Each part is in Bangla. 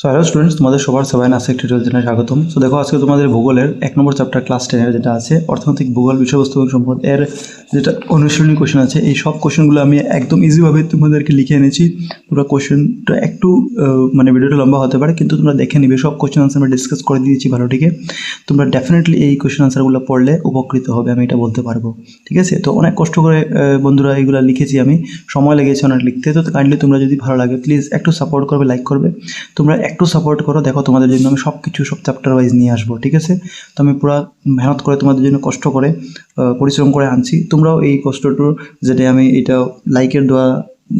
সো হ্যালো স্টুডেন্টস, তোমাদের সবার সবাই নাসিক টিউটোরিয়াল চ্যানেলে স্বাগতম। সো দেখো, আজকে তোমাদের ভূগোলের 1 নম্বর চ্যাপ্টার ক্লাস 10 যেটা আছে অর্থনৈতিক ভূগোল বিষয়বস্তু এবং সম্পদ এর যেটা অনুশীলনী কোশ্চেন আছে, এই সব কোশ্চেনগুলো আমি একদম ইজিভাবে তোমাদেরকে লিখে এনেছি। তোমরা কোশ্চেনটা একটু মানে ভিডিওটা লম্বা হতে পারে, কিন্তু তোমরা দেখে নিবে সব কোশ্চেন আনসার আমি ডিসকাস করে দিয়েছি ভালো। ঠিক আছে, তোমরা ডেফিনেটলি এই কোশ্চেন আনসারগুলো পড়লে উপকৃত হবে, আমি এটা বলতে পারবো। ঠিক আছে, তো অনেক কষ্ট করে বন্ধুরা এইগুলো লিখেছি, আমি সময় লেগেছে অনেক লিখতে। তো কাইন্ডলি তোমরা যদি ভালো লাগে প্লিজ একটু সাপোর্ট করবে, লাইক করবে। তোমরা একটু সাপোর্ট করো, দেখো তোমাদের জন্য আমি সব কিছু সব চ্যাপ্টার ওয়াইজ নিয়ে আসবো। ঠিক আছে, তো আমি পুরো মেহনত করে তোমাদের জন্য কষ্ট করে পরিশ্রম করে আনছি। তোমরাও এই কষ্টটুর যেটা আমি এটা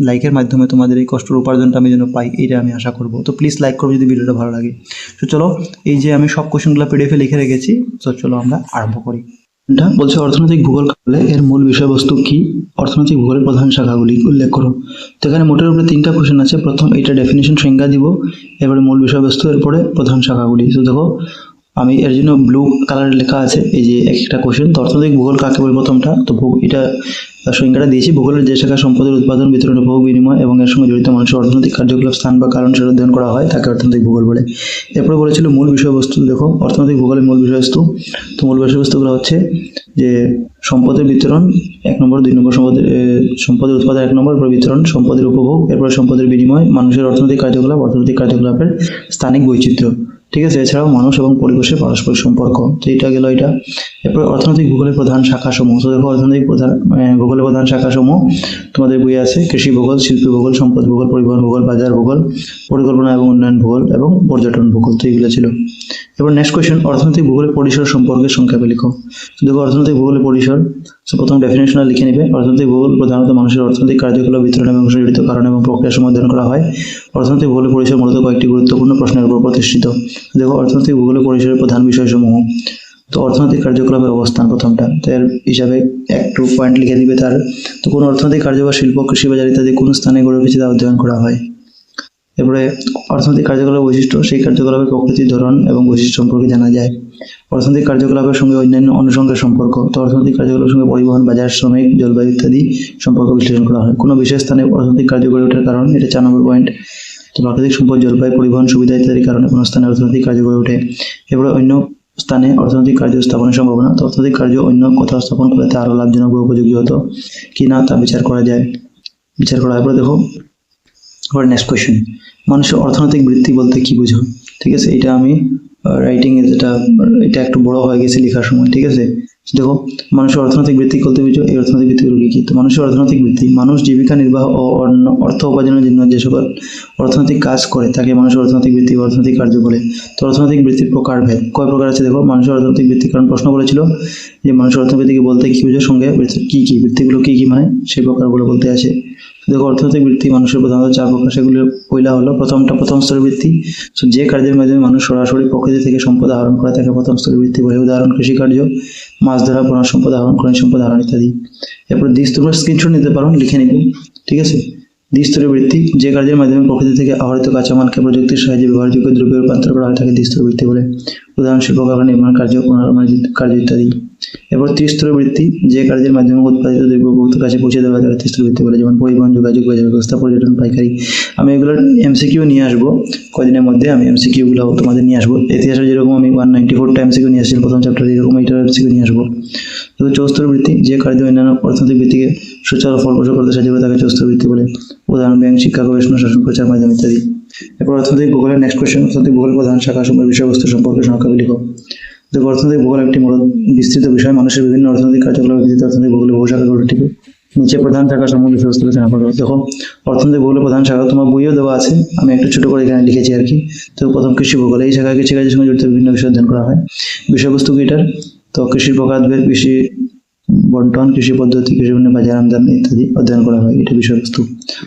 লাইকের মাধ্যমে তোমাদের এই কষ্টের উপার্জনটা আমি যেন পাই, এটা আমি আশা করব। তো প্লিজ লাইক করবে যদি ভিডিওটা ভালো লাগে। তো চলো, এই যে আমি সব কোশ্চেনগুলো পিডিএফে লিখে রেখেছি, তো চলো আমরা আরম্ভ করি। এটা বলছে অর্থনৈতিক ভূগোল কালে এর মূল বিষয়বস্তু কি, অর্থনৈতিক ভূগোলের প্রধান শাখাগুলি উল্লেখ করো। তো এখানে মোটের উপরে 3টা কোশ্চেন আছে। প্রথম এটা ডেফিনিশন সংজ্ঞা দিব, এরপরে মূল বিষয়বস্তু, এরপরে প্রধান শাখাগুলি। তো দেখো, আমি এর জন্য ব্লু কালার লেখা আছে এই যে একটা কোশ্চেন। তো অর্থনৈতিক ভূগোল কাকে বলে, প্রথমটা তো এটা সংজ্ঞাটা দিয়েছি, ভূগোলের যে শাখা সম্পদের উৎপাদন, বিতরণ, উপভোগ, বিনিময় এবং এর সঙ্গে জড়িত মানুষের অর্থনৈতিক কার্যকলাপ, স্থান বা কারণ সেটা অধ্যয়ন করা হয়, তাকে অর্থনৈতিক ভূগোল বলে। এরপরে বলেছিল মূল বিষয়বস্তু। দেখো অর্থনৈতিক ভূগোলের মূল বিষয়বস্তু, তো মূল বিষয়বস্তুগুলো হচ্ছে যে সম্পদের বিতরণ 1 নম্বর, 2 নম্বর সম্পদের উৎপাদন 1 নম্বর, এরপর বিতরণ, সম্পদের উপভোগ, এরপর সম্পদের বিনিময়, মানুষের অর্থনৈতিক কার্যকলাপের স্থানিক বৈচিত্র্য। ঠিক আছে, এছাড়াও মানুষ এবং পরিবেশের পারস্পরিক সম্পর্ক। তো এটা গেল এটা। এরপর অর্থনৈতিক ভূগোলের প্রধান শাখাসমূহ। তো দেখো অর্থনৈতিক ভূগোলের প্রধান শাখাসমূহ তোমাদের বই আছে, কৃষি ভূগোল, শিল্প ভূগোল, সম্পদ ভূগোল, পরিবহন ভূগোল, বাজার ভূগোল, পরিকল্পনা এবং উন্নয়ন ভূগোল এবং পর্যটন ভূগোল। তো এগুলো ছিল। এবার নেক্সট কোয়েশ্চেন, অর্থনৈতিক ভূগোলের পরিসর সম্পর্কে সংক্ষেপে লিখো। দেখো অর্থনৈতিক ভূগোলের পরিসর, প্রথম ডেফিনেশন লিখে নেবে। অর্থনৈতিক ভূগোল প্রধানত মানুষের অর্থনৈতিক কার্যকলাপ, বিতরণ এবং জড়িত কারণ এবং প্রক্রিয়ার সময় অধ্যয়ন করা হয়। অর্থনৈতিক ভূগোলের পরিসর মূলত কয়েকটি গুরুত্বপূর্ণ প্রশ্নের উপর প্রতিষ্ঠিত। দেখো অর্থনৈতিক ভূগোলের পরিসরের প্রধান বিষয়সমূহ। তো অর্থনৈতিক কার্যকলাপের অবস্থান প্রথমটা, তো এর হিসাবে একটু পয়েন্ট লিখে দিবে তার। তো কোন অর্থনৈতিক কার্য বা শিল্প, কৃষি, বাজার ইত্যাদি কোন স্থানে গড়ে উঠেছে তা অধ্যয়ন করা হয়। এরপরে অর্থনৈতিক কার্যকলাপের বৈশিষ্ট্য, সেই কার্যকলাপের প্রকৃতি, ধরন এবং বৈশিষ্ট্য সম্পর্কে জানা যায়। অর্থনৈতিক কার্যকলাপের সঙ্গে অন্যান্য অনুষঙ্গের সম্পর্ক, তো অর্থনৈতিক কার্যকলাপের সঙ্গে পরিবহন, বাজার, শ্রমিক, জলবায়ু ইত্যাদি সম্পর্ক বিশ্লেষণ করা হয়। কোনো বিশেষ স্থানে অর্থনৈতিক কার্য গড়ে ওঠার কারণ, এটা 4 নম্বর পয়েন্ট। তো প্রাকৃতিক সম্পদ, জলবায়ু, পরিবহন সুবিধা ইত্যাদির কারণে কোনো স্থানে অর্থনৈতিক কার্য গড়ে ওঠে। এরপরে অন্য স্থানে অর্থনৈতিক কার্য স্থাপনের সম্ভাবনা, তো অর্থনৈতিক কার্য অন্য কোথাও স্থাপন করতে আরো লাভজনক বা উপযোগী হতো কিনা তা বিচার করা হয়। এরপরে দেখো, এবার নেক্সট কোয়েশ্চেন, মানুষের অর্থনৈতিক বৃত্তি বলতে কি বুঝো। ঠিক আছে, এটা আমি রাইটিং এ এটা একটু বড় হয়ে গেছে লেখার সময়। ঠিক আছে, দেখো মানুষের অর্থনৈতিক বৃত্তি বলতে বুঝো এই অর্থনৈতিক বৃত্তিগুলো কি। তো মানুষের অর্থনৈতিক বৃত্তি, মানুষ জীবিকা নির্বাহ ও অর্থ উপার্জনের জন্য যে সকল অর্থনৈতিক কাজ করে তাকে মানুষের অর্থনৈতিক বৃত্তি বা অর্থনৈতিক কার্য বলে। তো অর্থনৈতিক বৃত্তির প্রকারভেদ কয় প্রকার আছে। দেখো মানুষের অর্থনৈতিক বৃত্তি, কারণ প্রশ্ন বলেছিল যে মানুষের অর্থনৈতিক বৃত্তি বলতে কি বুঝো, সঙ্গে কি কি বৃত্তিগুলো কি কি মানে সেই প্রকারগুলো বলতে আসে। দেখো অর্থনৈতিক বৃত্তি মানুষের প্রধানত 4 প্রকার। সেগুলো পয়লা হলো প্রথম স্তরের বৃত্তি। যে কার্যের মাধ্যমে মানুষ সরাসরি প্রকৃতি থেকে সম্পদ আহরণ করে তাকে প্রথম স্তরের বৃত্তি বলে। উদাহরণ কৃষিকার্য, মাছ ধরা, বনজ সম্পদ আহরণ, খনিজ সম্পদ আহরণ ইত্যাদি। এরপর দ্বিস্তরের স্ক্রিনশট নিতে পারো, লিখে নিবে। ঠিক আছে, দ্বিস্তরের বৃত্তি, যে কার্যের মাধ্যমে প্রকৃতি থেকে আহরিত কাঁচামালকে প্রযুক্তির সাহায্যে ব্যবহারযোগ্য দ্রব্যে রূপান্তর করা হয় তাকে দ্বিস্তর বৃত্তি বলে। উদাহরণ শিল্প কারখানা, নির্মাণ কার্য, কার্য ইত্যাদি। এরপর ত্রিস্তর বৃত্তি, যে কার্যের মাধ্যমে উৎপাদিত দ্রব্য উপভোক্তার কাছে পৌঁছে দেওয়া তাকে ত্রিস্তর বৃত্তি বলে, যেমন পরিবহন, যোগাযোগ, বাজার ব্যবস্থা, পর্যটন, পাইকারি। আমি এগুলোর এমসিকিউ নিয়ে আসবো কয়েকদিনের মধ্যে, আমি এমসিকিউ গুলো তোমাদের নিয়ে আসবো। ইতিহাসের যেরকম আমি 194টা এমসিকিউ নিয়ে আসছি প্রথম চ্যাপ্টারে, এরকম এইটার এমসিকিউ নিয়ে আসবো। চৌস্তর বৃত্তি, যে কার্য অন্যান্য অর্থনৈতিক বৃত্তিকে সুচারু ফলপ্রসূ করতে সাহায্য করে তাকে চৌস্তর বৃত্তি বলে। উদাহরণ ব্যাংক, শিক্ষা, গবেষণা, শাসন, প্রচার মাধ্যম ইত্যাদি। এরপর অর্থনৈতিক ভূগোলের নেক্সট কোয়েশ্চেন, অর্থনৈতিক ভূগোলের প্রধান শাখা সমূহের বিষয়বস্তু সম্পর্কে সংক্ষেপে লিখো। দেখো অর্থনৈতিক ভূগোল একটি বিস্তৃত বিষয়, মানুষের বিভিন্ন অর্থনৈতিক কার্যকলাপের ভিত্তিতে অর্থনৈতিক ভূগোলের বহু শাখা গড়ে উঠে। নিচে প্রধান শাখা সমূহ বিষয়বস্তু আলোচনা করো। দেখো অর্থনৈতিক ভূগোলের প্রধান শাখা তোমার বইও দেওয়া আছে, আমি একটু ছোট করে এখানে লিখেছি আর কি। তো প্রথম কৃষি ভূগোল, এই শাখায় কৃষিকাজের সঙ্গে জড়িত বিভিন্ন বিষয় অধ্যয়ন করা হয়। বিষয়বস্তু কি এটার, তো কৃষির প্রকারভেদ, কৃষি বন্টন, কৃষি পদ্ধতি, কৃষি পণ্যের বাজার আমদানি ইত্যাদি অধ্যয়ন করা হয়, এটা বিষয়বস্তু।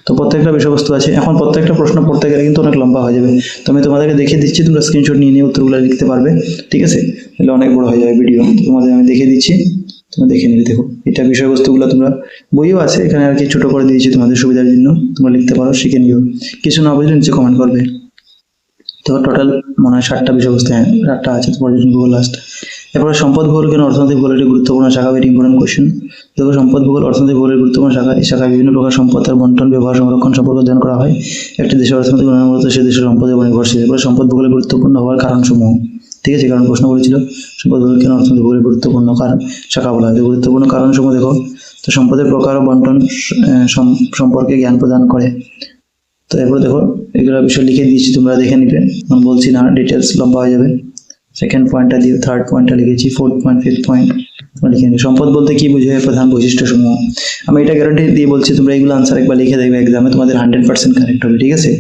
তো প্রত্যেকটা বিষয়বস্তু আছে। এখন প্রত্যেকটা প্রশ্ন পড়তে গেলে কিন্তু অনেক লম্বা হয়ে যাবে, তো আমি তোমাদেরকে দেখিয়ে দিচ্ছি, তোমরা স্ক্রিনশট নিয়ে নিয়ে উত্তরগুলো লিখতে পারবে। ঠিক আছে, তাহলে অনেক বড় হয়ে যাবে ভিডিও, তোমাদের আমি দেখিয়ে দিচ্ছি, তোমরা দেখে নিবে। দেখো এটা বিষয়বস্তুগুলো তোমরা বইও আছে এখানে আর কি, ছোট করে দিয়েছি তোমাদের সুবিধার জন্য, তোমরা লিখতে পারো, শিখে নিও। কিছু না বুঝলে নিচে কমেন্ট করবে। তো টোটাল মনে হয় 7টা বিষয়বস্তু, হ্যাঁ 8টা আছে, পর্যটন ভূগোল লাস্ট। এরপরে সম্পদ ভূগোল কেন অর্থনৈতিক ভূগোল একটি গুরুত্বপূর্ণ শাখা, ভেরি ইম্পর্টেন্ট কোশ্চেন। দেখো সম্পদ ভূগোল অর্থনৈতিক ভূগোলের গুরুত্বপূর্ণ শাখা। এই শাখায় বিভিন্ন প্রকার সম্পদ, তার বন্টন, ব্যবহার, সংরক্ষণ সম্পর্কে অধ্যয়ন করা হয়। একটি দেশের অর্থনৈতিক উন্নয়ন মূলত সে দেশের সম্পদের উপর নির্ভরশীল। এরপরে সম্পদ ভূগোলের গুরুত্বপূর্ণ হওয়ার কারণসমূহ, ঠিক আছে, কারণ প্রশ্ন বলেছিল সম্পদ ভূগোল কেন অর্থনৈতিক ভূগোলের গুরুত্বপূর্ণ কারণ শাখা বলা হয়। গুরুত্বপূর্ণ কারণসমূহ দেখো, তো সম্পদের প্রকার ও বন্টন সম্পর্কে জ্ঞান প্রদান করে। তো এরপর দেখো এগুলো বিষয় লিখে দিয়েছি, তোমরা দেখে নিবে, আমি বলছি না, ডিটেলস লম্বা হয়ে যাবে। সেকেন্ড পয়েন্টটা দিয়ে থার্ড পয়েন্টটা লিখেছি, ফোর্থ পয়েন্ট, ফিফথ পয়েন্ট লিখে নিবে। সম্পদ বলতে কি বোঝায়, প্রধান বৈশিষ্ট্যসমূহ। আমি এটা গ্যারান্টি দিয়ে বলছি, তোমরা এগুলো আনসার একবার লিখে দেখবে এক্সামে, তোমাদের 100% কারেক্ট হবে, ঠিক আছে।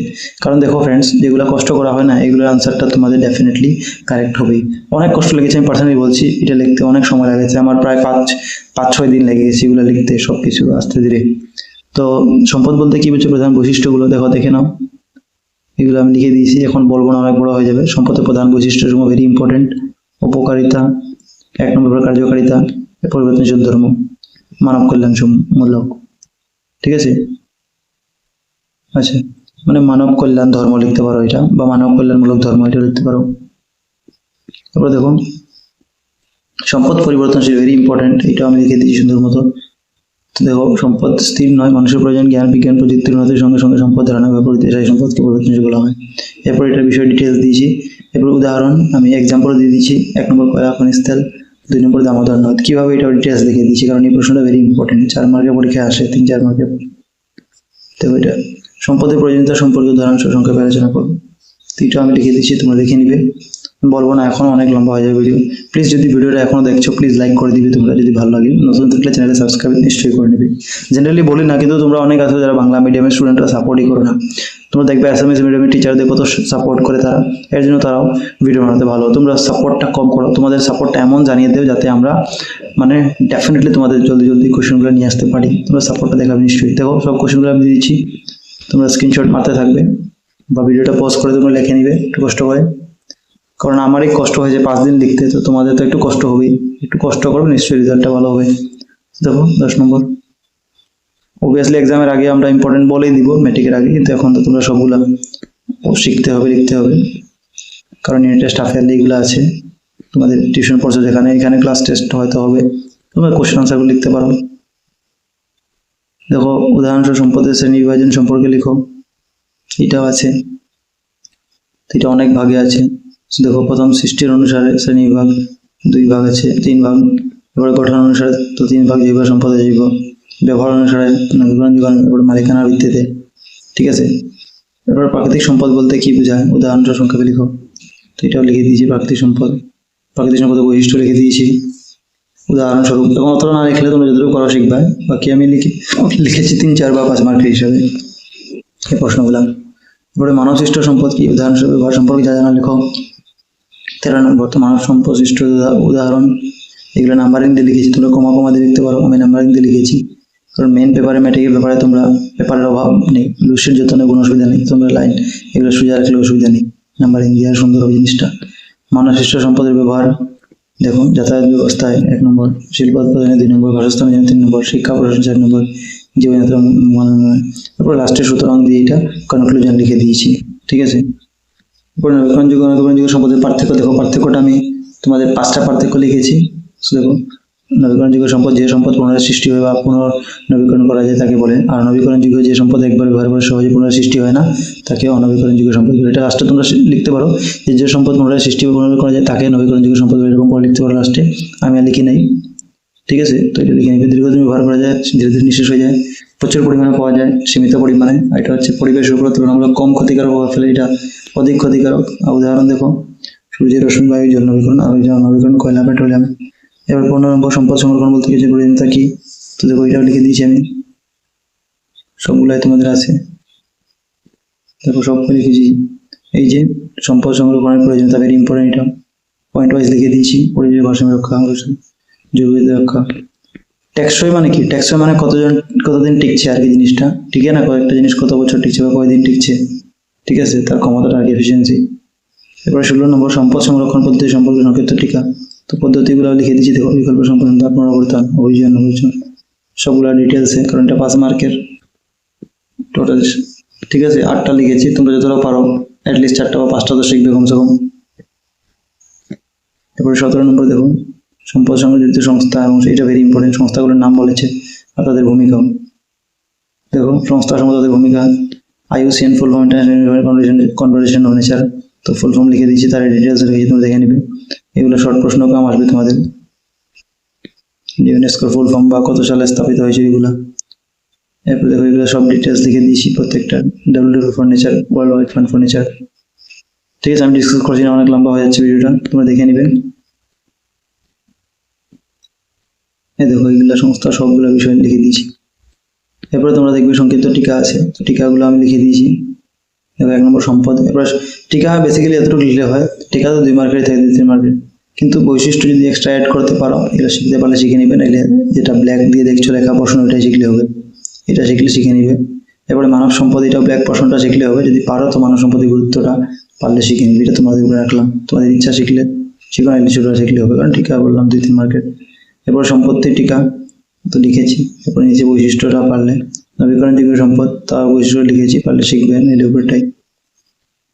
কারণ দেখো ফ্রেন্ডস, যেগুলো কষ্ট করা হয় না, এগুলোর আনসারটা তোমাদের ডেফিনেটলি কারেক্ট হবেই। অনেক কষ্ট লেগেছে, আমি পার্সোনালি বলছি, এটা লিখতে অনেক সময় লেগেছে আমার, প্রায় 5-6 দিন লেগে গেছে এগুলো লিখতে, সব কিছু আস্তে ধীরে। তো সম্পদ বলতে কি বোঝায়, প্রধান বৈশিষ্ট্যগুলো দেখে নাও, এগুলো আমি লিখে দিয়েছি, এখন বলবো না, অনেক বড় হয়ে যাবে। সম্পদের প্রধান বৈশিষ্ট্যসমূহ, ভেরি ইম্পর্টেন্ট। উপকারিতা, 1 নম্বর কার্যকারিতা, পরিবর্তনশীল ধর্ম, মানব কল্যাণ মূলক, ঠিক আছে। আচ্ছা, মানে মানব কল্যাণ ধর্ম লিখতে পারো এটা, বা মানব কল্যাণমূলক ধর্ম এটা লিখতে পারো। তারপর দেখো সম্পদ পরিবর্তনশীল, ভেরি ইম্পর্টেন্ট, এটা আমি লিখে দিয়েছি সুন্দর মতো। তো দেখো সম্পদ স্থির নয়, মানুষের প্রয়োজন, জ্ঞান বিজ্ঞান প্রযুক্তির উন্নতির সঙ্গে সঙ্গে সম্পদ ধারণা বিপরীতে সেই সম্পদকে পরিবর্তনশীল বলা হয়। এরপর এটার বিষয়ে ডিটেলস দিয়েছি। এরপর উদাহরণ আমি এক্সাম্পল দিয়ে দিচ্ছি। 1 নম্বর কয়লা খনিজ তেল, 2 নম্বর দামোদর নদ। কিভাবে এটা ডিটেলস লিখে দিচ্ছি, কারণ এই প্রশ্নটা ভেরি ইম্পর্টেন্ট, 4 মার্কের পরীক্ষায় আসে, 3-4 মার্কের। দেখো এটা সম্পদের প্রয়োজনীয়তা সম্পর্কে উদাহরণ সংক্ষেপে আলোচনা করবো। তো এটা আমি লিখে দিচ্ছি, তোমরা লিখে নিবে, বলবো না, এখন অনেক লম্বা হয়ে যাবে ভিডিও। প্লিজ যদি ভিডিওটা এখনো দেখছো, প্লিজ লাইক করে দিবে তোমরা, যদি ভালো লাগে। নতুন থাকলে চ্যানেলে সাবস্ক্রাইব নিশ্চয়ই করে নেবে। জেনারেলি বলি না, কিন্তু তোমরা অনেক আছো যারা বাংলা মিডিয়ামের স্টুডেন্টরা সাপোর্টই করো না। তোমরা দেখবে অ্যাসামিস মিডিয়ামের টিচারদের কত সাপোর্ট করে তারা, এর জন্য তারাও ভিডিও বানাতে ভালো। তোমরা সাপোর্টটা কম করো, তোমাদের সাপোর্টটা এমন জানিয়ে দেও যাতে আমরা মানে ডেফিনেটলি তোমাদের জলদি কোশ্চেনগুলো নিয়ে আসতে পারি। তোমরা সাপোর্টটা দেখাবে নিশ্চয়ই। দেখো সব কোশ্চেনগুলো আমি দিয়েছি, তোমরা স্ক্রিনশট মারতে থাকবে বা ভিডিওটা পজ করে তোমরা লিখে নিবে একটু কষ্ট করে, কারণ আমারই কষ্ট হয়েছে 5 দিন লিখতে, তো তোমাদের তো একটু কষ্ট হবেই, একটু কষ্ট করবে, নিশ্চয়ই রেজাল্টটা ভালো হবে। দেখো 10 নম্বর, অবভিয়াসলি এক্সামের আগে আমরা ইম্পর্টেন্ট বলেই দিব, ম্যাট্রিকের আগে, কিন্তু এখন তো তোমরা সবগুলা শিখতে হবে, লিখতে হবে, কারণ ইউনিট টেস্ট আফেয়ারলি এগুলো আছে, তোমাদের টিউশন পড়ছো যেখানে, এখানে ক্লাস টেস্ট হয়তো হবে, তোমরা কোশ্চেন আনসারগুলো লিখতে পারো। দেখো উদাহরণস্বরূপ সম্পদের শ্রেণী বিভাজন সম্পর্কে লিখো, এটাও আছে, এটা অনেক ভাগে আছে। দেখো প্রথম সৃষ্টির অনুসারে শ্রেণী বিভাগ, 2 ভাগ আছে, 3 ভাগ। এবারে গঠন অনুসারে তো 3 ভাগ, জৈব সম্পদের জৈব, ব্যবহার অনুসারে নবীকরণ, এবারে মালিকানার ভিত্তিতে, ঠিক আছে। এবার প্রাকৃতিক সম্পদ বলতে কি বোঝায়, উদাহরণটা সংক্ষেপে লিখো। তো এটাও লিখে দিয়েছি, প্রাকৃতিক সম্পদের বৈশিষ্ট্য লিখে দিয়েছি উদাহরণস্বরূপ। এবং অতটা না লিখলে তোমরা যতটুকু করা শিখবে, বাকি আমি লিখেছি 3, 4 বা 5 মার্কের হিসাবে এই প্রশ্নগুলো। এবারে মানব সৃষ্ট সম্পদ কি, উদাহরণস্বরূপ ব্যবহার সম্পর্কে যা জানা লেখো। 13 নম্বর, তো মানব সম্পদ সৃষ্ট উদাহরণ, এগুলো নাম্বারিং দিয়ে লিখেছি, তোমরা কমা দিয়ে লিখতে পারো, আমি নাম্বারিং দিয়ে লিখেছি, কারণ মেন পেপারে ম্যাট্রিকের পেপারে তোমরা পেপারের অভাব নেই, লুসের যতনে কোনো অসুবিধা নেই, তোমরা লাইন এগুলো সোজা রাখলে অসুবিধা নেই, নাম্বারিং দিয়ে আর সুন্দর হবে জিনিসটা। মানব সৃষ্ট সম্পদের ব্যবহার, দেখো যাতায়াত ব্যবস্থায় 1 নম্বর, শিল্প উৎপাদনে 2 নম্বর, বাসস্থানে 3 নম্বর, শিক্ষা প্রশাসন 4 নম্বর, জীবনযাত্রা মাননীয়। তারপর লাস্টে সুতরাং দিয়ে এটা কনক্লুশন লিখে দিয়েছি, ঠিক আছে। এরপর নবীকরণযোগ্য সম্পদের পার্থক্য, দেখো পার্থক্যটা আমি তোমাদের 5টা পার্থক্য লিখেছি। দেখো নবীকরণযোগ্য সম্পদ, যে সম্পদ পুনরায় সৃষ্টি হয় বা পুনর্নবীকরণ করা যায় তাকে বলে। আর নবীকরণযোগ্য যে সম্পদ একবার ব্যবহার করে সহজে পুনরায় সৃষ্টি হয় না তাকে অনবীকরণযোগ্য সম্পদ বলে। এটা লাস্টে তোমরা লিখতে পারো, যে সম্পদ পুনরায় সৃষ্টি বা পুনর্নবীকরণ করা যায় তাকে নবীকরণযোগ্য সম্পদ বলে, এরকম করে লিখতে পারো লাস্টে, আমি আর লিখি নাই, ঠিক আছে। তো এটা লিখে নিবে। দীর্ঘদিন ব্যবহার করা যায়, ধীরে ধীরে নিঃশেষ হয়ে যায়, প্রচুর পরিমাণে পাওয়া যায়, সীমিত পরিমাণে। এটা হচ্ছে পরিবেশের উপর তুলনামূলক কম ক্ষতিকারক প্রভাব ফেলে, এটা অধিক ক্ষতিকারক। উদাহরণ দেখো, সূর্যের রশ্মি, বায়ু, জল নবীকরণ, আলোচনা নবীকরণ, কয়লা, পেট্রোলিয়াম। এবার 15 নম্বর, সম্পদ সংরক্ষণ বলতে কিছু প্রয়োজনীয়তা কি, তো দেখো এটাও লিখে দিয়েছি আমি, সবগুলাই তোমাদের আছে, দেখো সব লিখেছি। এই যে সম্পদ সংরক্ষণের প্রয়োজনীয়তা, ভেরি ইম্পর্টেন্ট, এটা পয়েন্ট ওয়াইজ লিখে দিয়েছি। পরিবেশের ভারসাম্য রক্ষা, জৈব রক্ষা। টেকসই মানে কি, টেকসই মানে কতদিন টিকছে আর কি জিনিসটা, ঠিক না, কয়েকটা জিনিস কত বছর টিকছে বা কয়দিন টিকছে, ঠিক আছে, তার ক্ষমতাটা আর কি, এফিসিয়েন্সি। এরপরে 16 নম্বর, সম্পদ সংরক্ষণ পদ্ধতি সম্পর্কে সংক্ষিপ্ত টিকা, তো পদ্ধতিগুলো লিখে দিচ্ছি। দেখো বিকল্প সম্পন্ন, পুনরাবর্তন, অভিযোজন, সবগুলো ডিটেলসে, কারণ এটা 5 মার্কের টোটাল, ঠিক আছে। 8টা লিখেছি, তোমরা যতটা পারো অ্যাটলিস্ট 4টা বা 5টা তো শিখবে কমসে কম। এরপরে 17 নম্বর দেখুন, সম্পদ সঙ্গে জড়িত সংস্থা, এবং এটা ভেরি ইম্পর্টেন্ট, সংস্থাগুলোর নাম বলেছে আর তাদের ভূমিকাও। দেখো সংস্থার সঙ্গে তাদের ভূমিকা, IUCN full form international conversation on nature, তো ফুল ফর্ম লিখে দিয়েছি, তার ডিটেলস লিখেছি, তোমরা দেখে নিবে। এগুলো শর্ট প্রশ্ন কম আসবে তোমাদের। ইউনেস্কোর ফুল ফর্ম বা কত সালে স্থাপিত হয়েছে এগুলো। এরপর দেখো এগুলো সব ডিটেলস লিখে দিয়েছি প্রত্যেকটা, WWF for nature, world wide fund for nature. ঠিক আছে, আমি ডিসকাস করছি না, অনেক লম্বা হয়ে যাচ্ছে ভিডিওটা, তোমরা দেখে নিবে। এই দেখো এগুলো সংস্থা সবগুলো বিষয় লিখে দিয়েছি। এরপরে তোমরা দেখবে সংক্ষিপ্ত টিকা আছে, তো টিকাগুলো আমি লিখে দিয়েছি। দেখো 1 নম্বর সম্পদ। এবার টিকা বেসিক্যালি এতটুকু লিখলে হয়, টিকা তো 2 মার্কের থাকে, 2-3 মার্কের, কিন্তু বৈশিষ্ট্য যদি এক্সট্রা অ্যাড করতে পারো, এটা শিখতে পারলে শিখে নিবে, নাহলে যেটা ব্ল্যাক দিয়ে দেখছো লেখা প্রশ্ন ওটাই শিখলে হবে, এটা শিখলে শিখে নিবে। এরপরে মানব সম্পদ, এটাও ব্ল্যাক প্রশ্নটা শিখলে হবে, যদি পারো তো মানব সম্পদের গুরুত্বটা পারলে শিখে নিবে, এটা তোমাদের উপরে রাখলাম, তোমাদের ইচ্ছা শিখলে শিখো, নাহলে ছোটো শিখলে হবে, কারণ টিকা বললাম 2-3 মার্কের। এরপর সম্পত্তি টিকা তো লিখেছি, এরপর নিচে বৈশিষ্ট্যটা পারলে, নবীকরণযোগ্য সম্পদ তার বৈশিষ্ট্য লিখেছি, পারলে শিখবেন এর উপরটাই।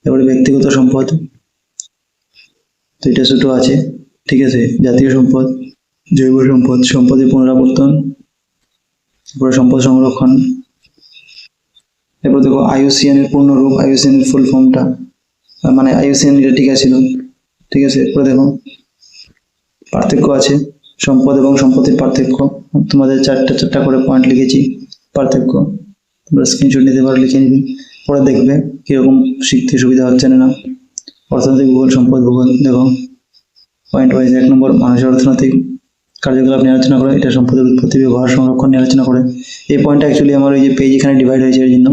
এবারে ব্যক্তিগত সম্পদ, তো এটা ছোট আছে, ঠিক আছে। জাতীয় সম্পদ, জৈব সম্পদ, সম্পদের পুনরাবর্তন, এরপরে সম্পদ সংরক্ষণ। এরপর দেখো IUCN এর পূর্ণরূপ, IUCN এর ফুল ফর্মটা, মানে IUCN এটা টিকা ছিল, ঠিক আছে। এরপরে দেখো পার্থক্য আছে, সম্পদ এবং সম্পত্তির পার্থক্য, তোমাদের 4টা করে পয়েন্ট লিখেছি পার্থক্য, তোমরা স্ক্রিনশট নিতে পারো, লিখে নিবে, পরে দেখবে কিরকম শিখতে সুবিধা হচ্ছে না। অর্থনৈতিক ভূগোল, সম্পদ ভূগোল, দেখো পয়েন্ট ওয়াইজ। 1 নম্বর মানুষের অর্থনৈতিক কার্যকলাপ নিয়ে আলোচনা করে, এটা সম্পদের উৎপত্তি, ব্যবহার, সংরক্ষণ নিয়ে আলোচনা করে। এই পয়েন্টটা অ্যাকচুয়ালি আমার ওই যে পেজ এখানে ডিভাইড হয়েছে, এর জন্য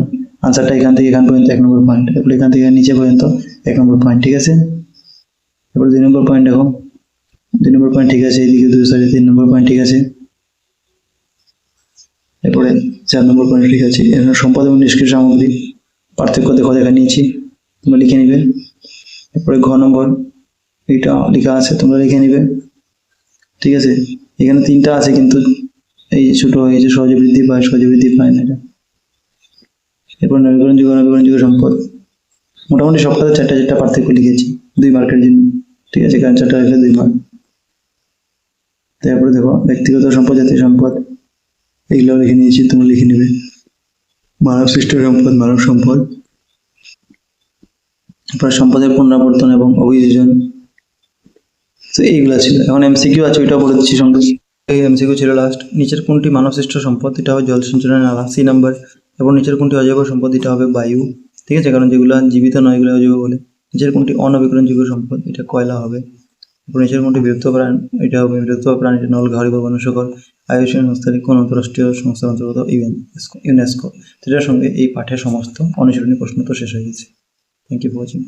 আনসারটা এখান থেকে এখান পর্যন্ত 1 নম্বর পয়েন্ট, এরপর এখান থেকে নিচে পর্যন্ত 1 নম্বর পয়েন্ট, ঠিক আছে। এরপর 2 নম্বর পয়েন্ট দেখো, 2 নম্বর পয়েন্ট ঠিক আছে, এইদিকে 3 নম্বর পয়েন্ট ঠিক আছে। এরপরে 4 নম্বর পয়েন্ট ঠিক আছে। এর সম্পদ এবং নিষ্ক্রিয় সামগ্রী পার্থক্য দেখো, দেখা নিয়েছি, তোমরা লিখে নিবে। এরপরে ঘ নম্বর, এটা লেখা আছে, তোমরা লিখে নিবে, ঠিক আছে। এখানে 3টা আছে, কিন্তু এই ছোট হয়ে গেছে, সহজে বৃদ্ধি পায়, সহজে বৃদ্ধি পায় না এটা। এরপর নবীকরণযোগ্য সম্পদ, মোটামুটি সবটাতে 4টা পার্থক্য লিখেছি 2 মার্কের জন্য, ঠিক আছে, কারণ 4টা লিখলে 2 মার্ক। তারপরে দেখো ব্যক্তিগত সম্পদ, জাতীয় সম্পদ, এগুলো লিখে নিয়েছি, তোমরা লিখে নিবে। মানব সৃষ্ট সম্পদ, মানব সম্পদ, তারপর সম্পদের পুনরাবর্তন এবং অভিযোজন, তো এইগুলা ছিল। এখন MCQ আছে, ওইটা বলে দিচ্ছি সঙ্গে। এই MCQ ছিল লাস্ট। নিচের কোনটি মানব সৃষ্ট সম্পদ, এটা হবে জল সঞ্চালনের নালা, C নাম্বার। এবং নিচের কোনটি অজৈব সম্পদ, এটা হবে বায়ু, ঠিক আছে, কারণ যেগুলো জীবিত নয় এগুলো অজৈব বলে। নিচের কোনটি অনবীকরণযোগ্য সম্পদ, এটা কয়লা হবে। এবং নিচের কোনটি বিলুপ্ত প্রাণ, এটা হবে বিলুপ্ত প্রাণ, এটা নলঘাড়ি বা বনশকর। IUCN সংস্থার কোন আন্তঃরাষ্ট্রীয় সংস্থার অন্তর্গত, ইউনেস্কো। এটার সঙ্গে এই পাঠের সমস্ত অনুশীলনী প্রশ্ন তো শেষ হয়ে গেছে। Thank you for watching.